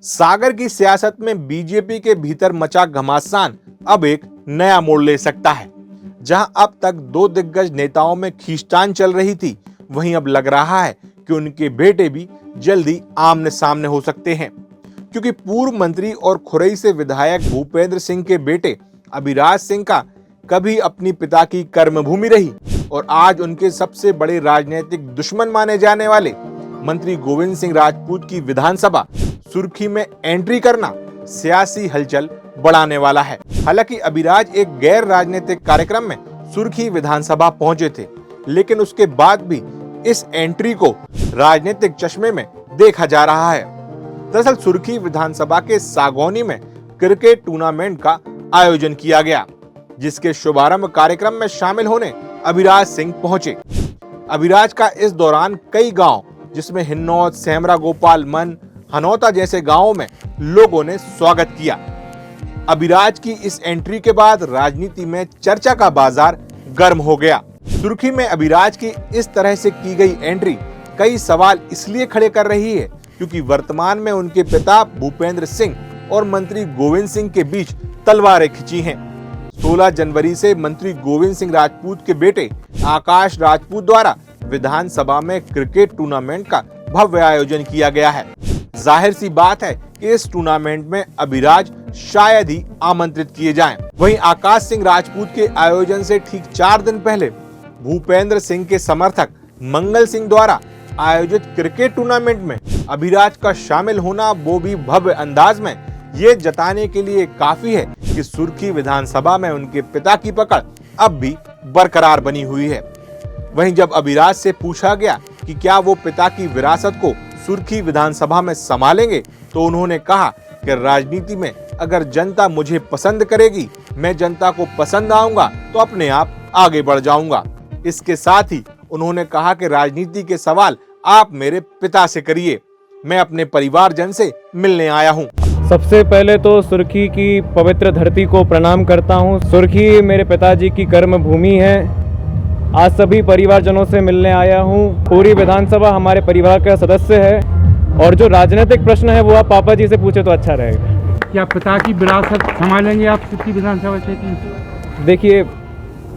सागर की सियासत में बीजेपी के भीतर मचा घमासान अब एक नया मोड़ ले सकता है। जहां अब तक दो दिग्गज नेताओं में खींचतान चल रही थी, वहीं अब लग रहा है कि उनके बेटे भी जल्दी आमने सामने हो सकते हैं, क्योंकि पूर्व मंत्री और खुरई से विधायक भूपेंद्र सिंह के बेटे अभिराज सिंह का कभी अपनी पिता की कर्मभूमि रही और आज उनके सबसे बड़े राजनीतिक दुश्मन माने जाने वाले मंत्री गोविंद सिंह राजपूत की विधानसभा सुर्खी में एंट्री करना सियासी हलचल बढ़ाने वाला है। हालांकि अभिराज एक गैर राजनीतिक कार्यक्रम में सुर्खी विधानसभा पहुंचे थे, लेकिन उसके बाद भी इस एंट्री को राजनीतिक चश्मे में देखा जा रहा है। दरअसल सुर्खी विधानसभा के सागौनी में क्रिकेट टूर्नामेंट का आयोजन किया गया, जिसके शुभारंभ कार्यक्रम में शामिल होने अभिराज सिंह पहुंचे। अभिराज का इस दौरान कई गांव, जिसमें हिन्नौद, सेमरा गोपाल, मन, हनौता जैसे गांवों में लोगों ने स्वागत किया। अभिराज की इस एंट्री के बाद राजनीति में चर्चा का बाजार गर्म हो गया। सुर्खी में अभिराज की इस तरह से की गई एंट्री कई सवाल इसलिए खड़े कर रही है क्योंकि वर्तमान में उनके पिता भूपेंद्र सिंह और मंत्री गोविंद सिंह के बीच तलवारें खिंची हैं। 16 जनवरी से मंत्री गोविंद सिंह राजपूत के बेटे आकाश राजपूत द्वारा विधानसभा में क्रिकेट टूर्नामेंट का भव्य आयोजन किया गया है। जाहिर सी बात है कि इस टूर्नामेंट में अभिराज शायद ही आमंत्रित किए जाएं। वहीं आकाश सिंह राजपूत के आयोजन से ठीक 4 दिन पहले भूपेंद्र सिंह के समर्थक मंगल सिंह द्वारा आयोजित क्रिकेट टूर्नामेंट में अभिराज का शामिल होना, वो भी भव्य अंदाज में, ये जताने के लिए काफी है कि सुर्खी विधानसभा में उनके पिता की पकड़ अब भी बरकरार बनी हुई है। वहीं जब अभिराज से पूछा गया कि क्या वो पिता की विरासत को सुर्खी विधानसभा में संभालेंगे, तो उन्होंने कहा कि राजनीति में अगर जनता मुझे पसंद करेगी, मैं जनता को पसंद आऊंगा तो अपने आप आगे बढ़ जाऊंगा। इसके साथ ही उन्होंने कहा कि राजनीति के सवाल आप मेरे पिता से करिए, मैं अपने परिवारजन से मिलने आया हूं। सबसे पहले तो सुर्खी की पवित्र धरती को प्रणाम करता हूं। सुर्खी मेरे पिताजी की कर्म भूमि है। आज सभी परिवारजनों से मिलने आया हूं। पूरी विधानसभा हमारे परिवार का सदस्य है और जो राजनीतिक प्रश्न है वो आप पापा जी से पूछे तो अच्छा रहेगा। क्या पिता की विरासत संभालेंगे आप सुर्खी विधानसभा क्षेत्र में? देखिए,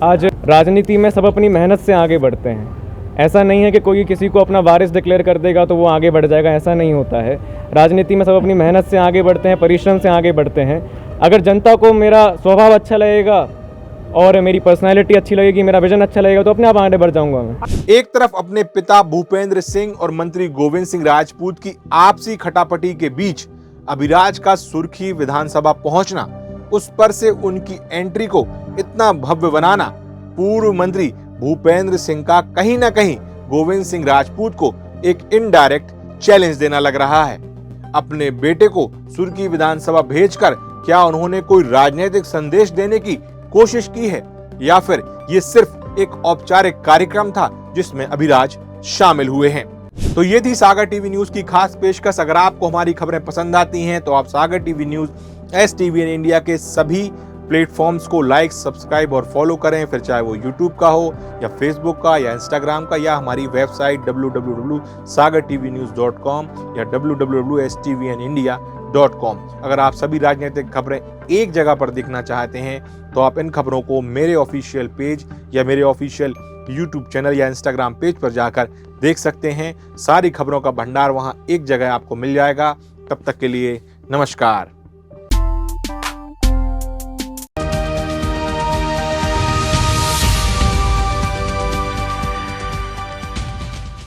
आज राजनीति में सब अपनी मेहनत से आगे बढ़ते हैं। ऐसा नहीं है कि कोई किसी को अपना वारिस डिक्लेयर कर देगा तो वो आगे बढ़ जाएगा, ऐसा नहीं होता है। राजनीति में सब अपनी मेहनत से आगे बढ़ते हैं, परिश्रम से आगे बढ़ते हैं। अगर जनता को मेरा स्वभाव अच्छा लगेगा और मेरी पर्सनैलिटी अच्छी लगेगी, मेरा विजन अच्छा लगेगा, तो अपने आप आगे बढ़ जाऊंगा मैं। एक तरफ अपने पिता भूपेंद्र सिंह और मंत्री गोविंद सिंह राजपूत की आपसी खटापटी के बीच अभिराज का सुर्खी विधानसभा पहुंचना, उस पर से उनकी एंट्री को इतना भव्य बनाना, पूर्व मंत्री भूपेंद्र सिंह का कहीं ना कहीं गोविंद सिंह राजपूत को एक इनडायरेक्ट चैलेंज देना लग रहा है। अपने बेटे को सुर्खी विधानसभा भेजकर क्या उन्होंने कोई राजनीतिक संदेश देने की कोशिश की है, या फिर ये सिर्फ एक औपचारिक कार्यक्रम था जिसमें अभिराज शामिल हुए हैं? तो ये थी सागर टीवी न्यूज की खास पेशकश। अगर आपको हमारी खबरें पसंद आती हैं तो आप सागर टीवी न्यूज STVN इंडिया के सभी प्लेटफॉर्म्स को लाइक, सब्सक्राइब और फॉलो करें, फिर चाहे वो यूट्यूब का हो या फेसबुक का या इंस्टाग्राम का या हमारी वेबसाइट www.sagartvnews.com या www.stvnindia.com। अगर आप सभी राजनीतिक खबरें एक जगह पर देखना चाहते हैं तो आप इन खबरों को मेरे ऑफिशियल पेज या मेरे ऑफिशियल यूट्यूब चैनल या इंस्टाग्राम पेज पर जाकर देख सकते हैं। सारी खबरों का भंडार वहां एक जगह आपको मिल जाएगा। तब तक के लिए नमस्कार।